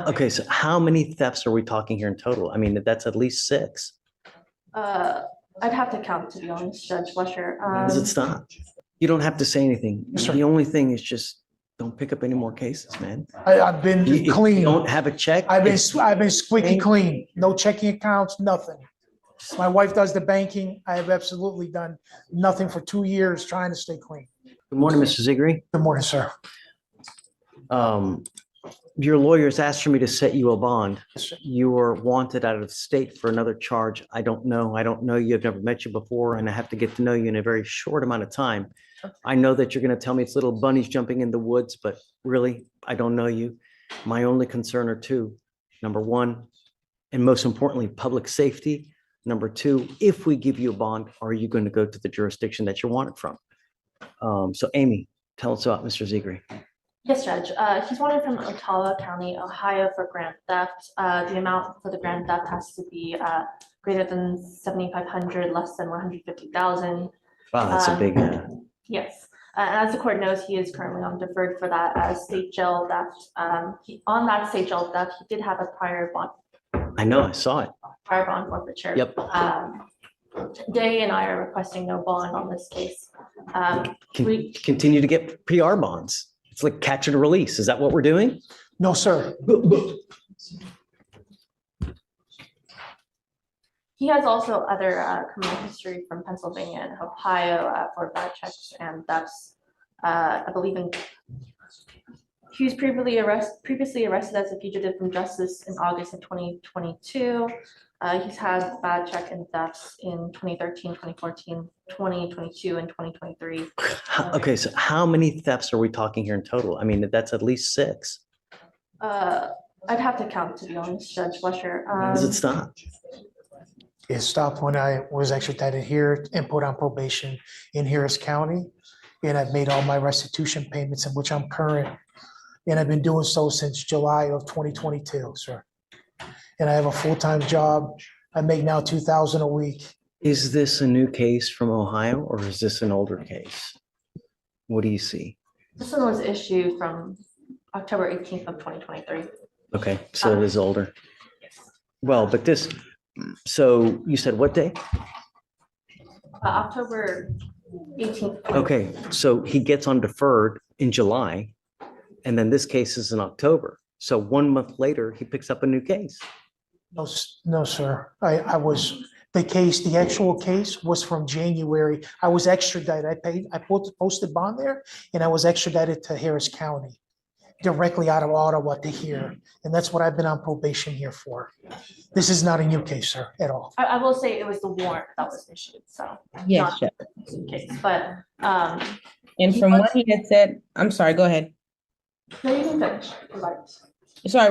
Okay, so how many thefts are we talking here in total? I mean, that's at least six. Uh, I'd have to count, to be honest, Judge Fleischer. When does it stop? You don't have to say anything. Yes, sir. The only thing is just don't pick up any more cases, man. I've been If you clean. don't have a check. I've it's- been squeaky clean. No checking accounts, nothing. My wife does the banking. I have absolutely done nothing for 2 years trying to stay clean. Good morning, Mr. Zigri. Good morning, sir. Your lawyers asked for me to set you a bond. Yes, sir. You were wanted out of state for another charge. I don't know. I don't know you. I've never met you before, and I have to get to know you in a very short amount of time. I know that you're going to tell me it's little bunnies jumping in the woods, but really, I don't know you. My only concern are two. Number one, and most importantly, public safety. Number two, if we give you a bond, are you going to go to the jurisdiction that you're wanted from? So Amy, tell us about Mr. Zigri. Yes, Judge. He's wanted from Ottawa County, Ohio for grand theft. The amount for the grand theft has to be greater than 7,500, less than 150,000. Wow, that's a big, Yes. And as the court knows, he is currently on deferred for that state jail theft. On that state jail theft, he did have a prior bond I know, I saw it. forfeiture. Yep. Day and I are requesting no bond on this case. Continue to get PR bonds. It's like catch and release. Is that what we're doing? No, sir. He has also other criminal history from Pennsylvania and Ohio for bad checks and thefts. I believe he was previously arrested as a fugitive from justice in August of 2022. He's had bad check and thefts in 2013, 2014, 2022, and 2023. Okay, so how many thefts are we talking here in total? I mean, that's at least six. I'd have to count, to be honest, Judge Fleischer. When does it stop? It stopped when I was extradited here and put on probation in Harris County. And I've made all my restitution payments in which I'm current. And I've been doing so since July of 2022, sir. And I have a full-time job. I make now $2,000 a week. Is this a new case from Ohio or is this an older case? What do you see? This one was issued from October 18th of 2023. Okay, so it is older. Well, but this, so you said what day? October 18th. Okay, so he gets on deferred in July, and then this case is in October. So 1 month later, he picks up a new case. No, sir. The actual case was from January. I was extradited. I posted bond there and I was extradited to Harris County directly out of Ottawa to here. And that's what I've been on probation here for. This is not a new case, sir, at all. I will say it was the warrant that was issued, so. Yes, not the case, but, and from what he had said, I'm sorry, go ahead. no, you can finish. Right. Sorry,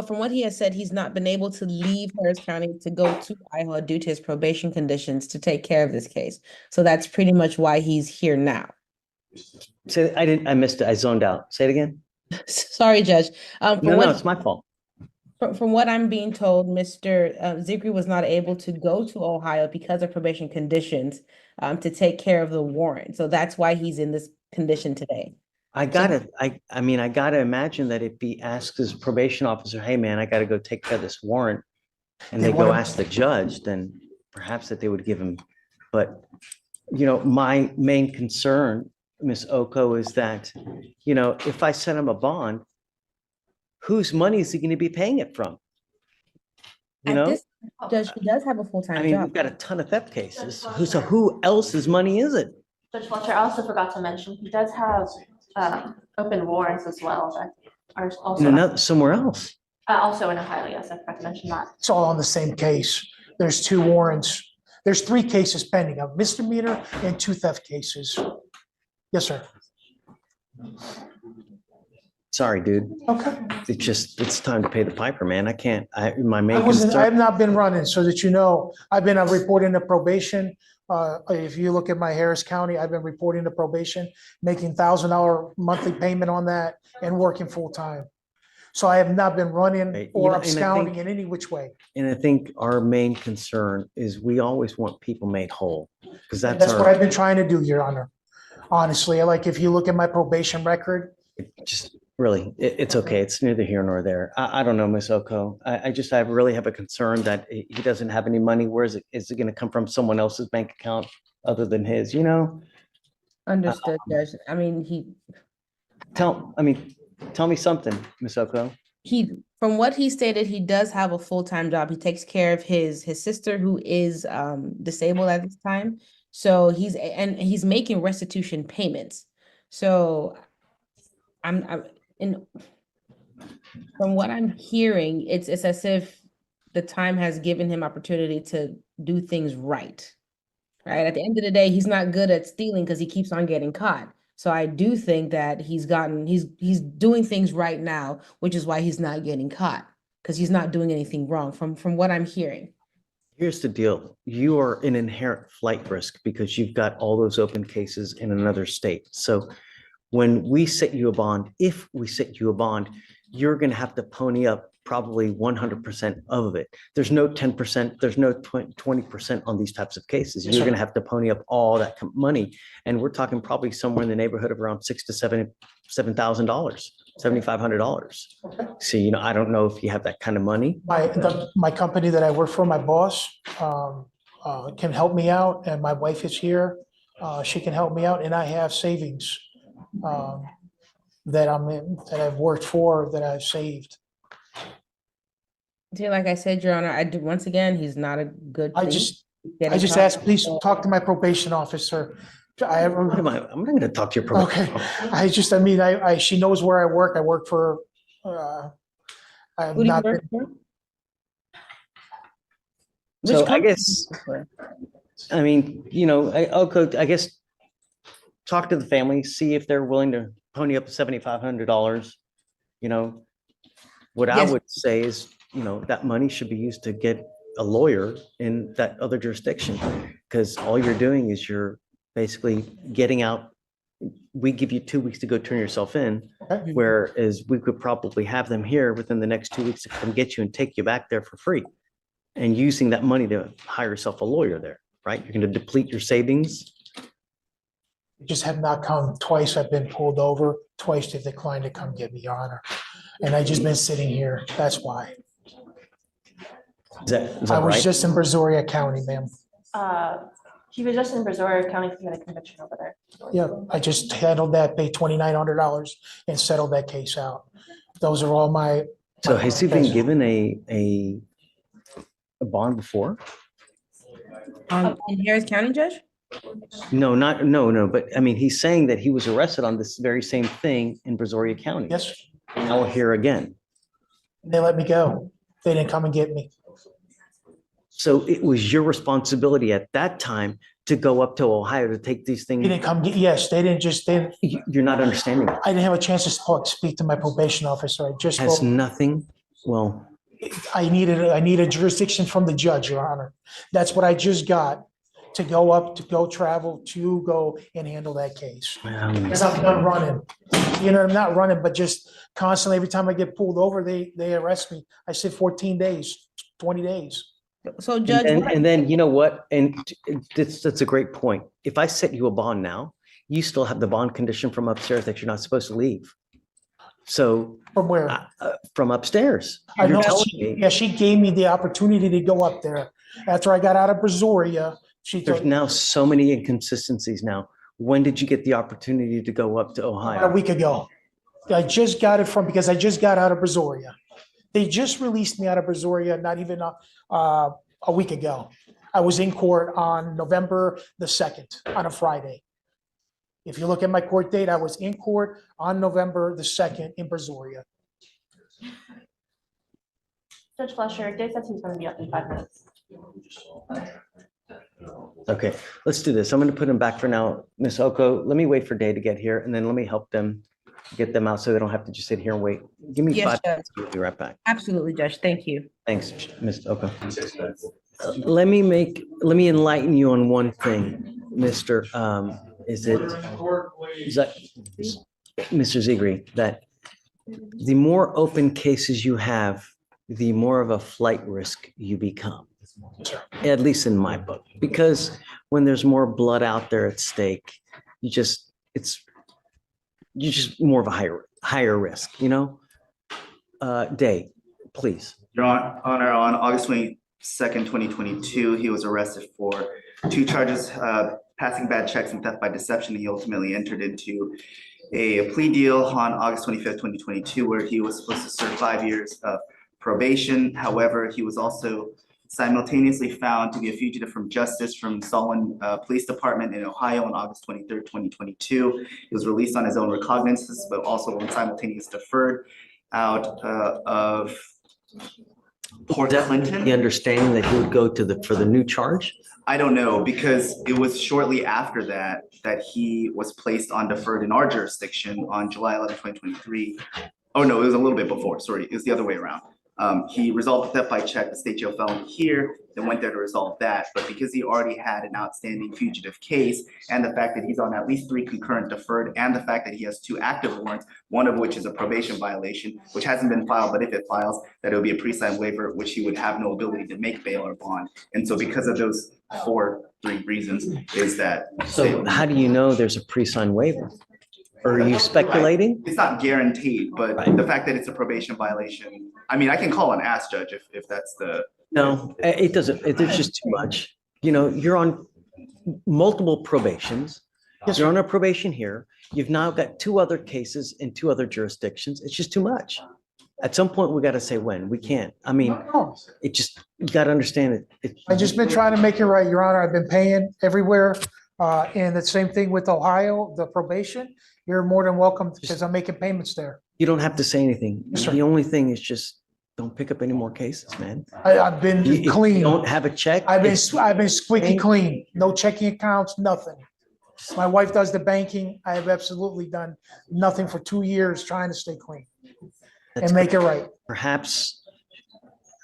from what he has said, he's not been able to leave Harris County to go to Iowa due to his probation conditions to take care of this case. So that's pretty much why he's here now. Say, I missed it. I zoned out. Say it again. Sorry, Judge. No, it's my fault. From what I'm being told, Mr. Zigri was not able to go to Ohio because of probation conditions to take care of the warrant. So that's why he's in this condition today. I gotta imagine that if he asks his probation officer, hey man, I gotta go take care of this warrant, and they go ask the judge, then perhaps that they would give him. But, my main concern, Ms. Oko, is that, if I send him a bond, whose money is he gonna be paying it from? This judge, he does have a I full-time mean, job. we've got a ton of theft cases. So who else's money is it? Judge Fletcher, I also forgot to mention, he does have open warrants as well that are also, Somewhere else. also in Ohio. Yes, I forgot to mention that. It's all on the same case. There's 2 warrants. There's 3 cases pending, a misdemeanor and 2 theft cases. Yes, sir. Sorry, dude. Okay. It's time to pay the piper, man. My I main have concern. not been running, so that you know, I've been reporting to probation. If you look at my Harris County, I've been reporting to probation, making $1,000 monthly payment on that and working full time. So I have not been running Right. or And I absconding think- in any which way. And I think our main concern is we always want people made whole, because That's what I've been trying to do, Your Honor. Honestly, like if you look at my probation record, really, it's okay. It's neither here nor there. I don't know, Miss Oko. I really have a concern that he doesn't have any money. Where is it going to come from? Someone else's bank account other than his, you know? Understood, Judge. I mean, Tell me something, Miss Oko. from what he stated, he does have a full-time job. He takes care of his sister who is disabled at this time. So he's making restitution payments. So I'm in from what I'm hearing, it's as if the time has given him opportunity to do things right. Right. At the end of the day, he's not good at stealing because he keeps on getting caught. So I do think that he's doing things right now, which is why he's not getting caught, because he's not doing anything wrong from what I'm hearing. Here's the deal. You are an inherent flight risk because you've got all those open cases in another state. So when we set you a bond, if we set you a bond, you're going to have to pony up probably 100% of it. There's no 10%, there's no 20% on these types of cases. You're going to have to pony up all that money. And we're talking probably somewhere in the neighborhood of around $6,000 to $7,000, $7,500. So, you know, I don't know if you have that kind of money. My company that I work for, my boss, can help me out, and my wife is here. She can help me out, and I have savings that I've worked for, that I've saved. See, like I said, Your Honor, once again, he's not a good I thief. just asked, please talk to my probation officer. I'm not going to talk to your probation. Okay, she knows where I work. I work for, I'm Who do you not, work for? So Which I company guess, do you work for? I mean, you know, I guess talk to the family, see if they're willing to pony up $7,500. You know, what I Yes. would say is, you know, that money should be used to get a lawyer in that other jurisdiction, because all you're doing is you're basically getting out. We give you 2 weeks to go turn yourself in, Okay. whereas we could probably have them here within the next 2 weeks to come get you and take you back there for free. And using that money to hire yourself a lawyer there, right? You're going to deplete your savings. just have not come twice. I've been pulled over, twice they declined to come get me, Your Honor. And I just been sitting here. That's why. Is that I was right? just in Brazoria County, ma'am. He was just in Brazoria County to get a conviction over there. Yeah, I just handled that, paid $2,900 and settled that case out. Those are all my. So has he been given a bond before? In Harris County, Judge? No, but I mean, he's saying that he was arrested on this very same thing in Brazoria County. Yes, Now we're here again. they let me go. They didn't come and get me. So it was your responsibility at that time to go up to Ohio to take these They things. didn't come get, yes, they didn't just, they, You're not understanding. I didn't have a chance to speak to my probation officer. I just Has spoke. nothing, well, I needed jurisdiction from the judge, Your Honor. That's what I just got to go up, to go travel, to go and handle that case. Because I'm done running. You know, I'm not running, but just constantly, every time I get pulled over, they arrest me. I sit 14 days, 20 days. So Judge, and then, you know what? And that's a great point. If I set you a bond now, you still have the bond condition from upstairs that you're not supposed to leave. So From where? from upstairs. I You're know, telling me yeah, she gave me the opportunity to go up there. After I got out of Brazoria, she there's told now so many inconsistencies now. When did you get the opportunity to go up to about a Ohio? week ago. I just got it because I just got out of Brazoria. They just released me out of Brazoria, not even a week ago. I was in court on November the 2nd, on a Friday. If you look at my court date, I was in court on November the 2nd in Brazoria. Judge Fleischer, Dave says he's going to be up in 5 minutes. Okay, let's do this. I'm going to put him back for now. Ms. Oko, let me wait for Day to get here and then let me help them get them out so they don't have to just sit here and wait. Give me Yes, 5 Judge. minutes. We'll be right back. Absolutely, Judge. Thank you. Thanks, Ms. Oko. Let me enlighten you on one thing, Mr. Is that Mr. Zegri, that the more open cases you have, the more of a flight risk you become, at least in my book, because when there's more blood out there at stake, you're just more of a higher risk, you know? Day, please. Your Honor, on August 22nd, 2022, he was arrested for 2 charges, passing bad checks and theft by deception. He ultimately entered into a plea deal on August 25th, 2022, where he was supposed to serve 5 years of probation. However, he was also simultaneously found to be a fugitive from justice from Solon Police Department in Ohio on August 23rd, 2022. He was released on his own recognizance, but also on simultaneous deferred out of Port Clinton. The understanding that he would go to for the new charge? I don't know, because it was shortly after that he was placed on deferred in our jurisdiction on July 11, 2023. Oh, no, it was a little bit before. Sorry, it was the other way around. He resolved the theft by check, the state jail felony here, then went there to resolve that. But because he already had an outstanding fugitive case, and the fact that he's on at least 3 concurrent deferred, and the fact that he has 2 active warrants, one of which is a probation violation, which hasn't been filed, but if it files, that it would be a pre-signed waiver, which he would have no ability to make bail or bond. And so because of those 3 reasons is that. So how do you know there's a pre-signed waiver? Or are you speculating? It's not guaranteed, but Right. the fact that it's a probation violation, I mean, I can call and ask Judge if that's the. No, it doesn't. There's just too much. You know, you're on multiple probations. Yes, You're sir. on a probation here. You've now got 2 other cases in 2 other jurisdictions. It's just too much. At some point, we got to say when. We can't. I mean, No, it just, you got to understand it. I just been trying to make it right, Your Honor. I've been paying everywhere. And the same thing with Ohio, the probation. You're more than welcome because I'm making payments there. You don't have to say anything. Yes, sir. The only thing is just don't pick up any more cases, man. I've been If you clean. don't have a check. I've it's- been squeaky clean. No checking accounts, nothing. My wife does the banking. I have absolutely done nothing for 2 years trying to stay clean that's and make it right. Perhaps,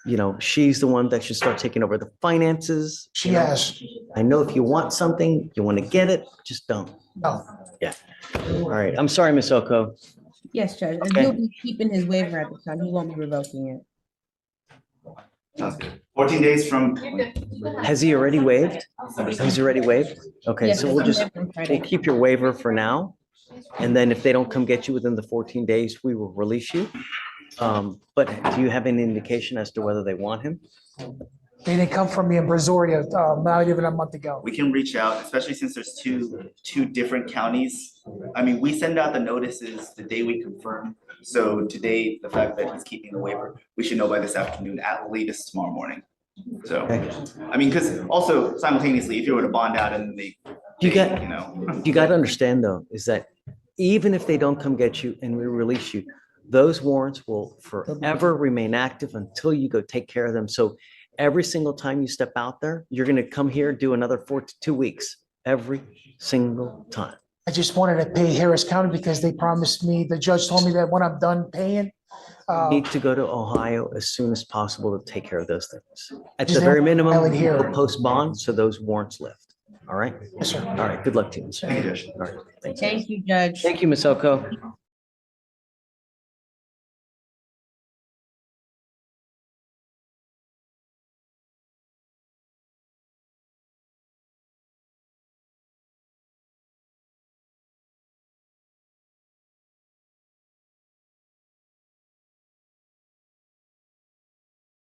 you know, she's the one that should start taking over the finances. She you know? has. I know if you want something, you want to get it, just don't. No. All right. I'm sorry, Ms. Oko. Yes, Judge, and Okay. he'll be keeping his waiver at the time. He won't be revoking it. Sounds good. 14 days from. Has he already waived? He's already waived? Okay, Yes, so it's we'll on just, different Friday. we'll keep your waiver for now. And then if they don't come get you within the 14 days, we will release you. But do you have any indication as to whether they want him? They didn't come from me in Brazoria, not even a month ago. We can reach out, especially since there's two different counties. I mean, we send out the notices the day we confirm. So today, the fact that he's keeping the waiver, we should know by this afternoon, at latest tomorrow morning. So, Okay. I mean, because also simultaneously, if you were to bond out and they, You got, you know. you got to understand though, is that even if they don't come get you and we release you, those warrants will forever remain active until you go take care of them. So every single time you step out there, you're going to come here, do another 4 to 2 weeks, every single time. I just wanted to pay Harris County because they promised me, the judge told me that when I'm done paying, Need to go to Ohio as soon as possible to take care of those things. At Is the there very a minimum, filing here? you'll post bond, so those warrants lift. All right? yes, sir. All right, good luck to you. Thank you, Judge. All right, thanks. Thank you, Judge. Thank you, Ms. Oko.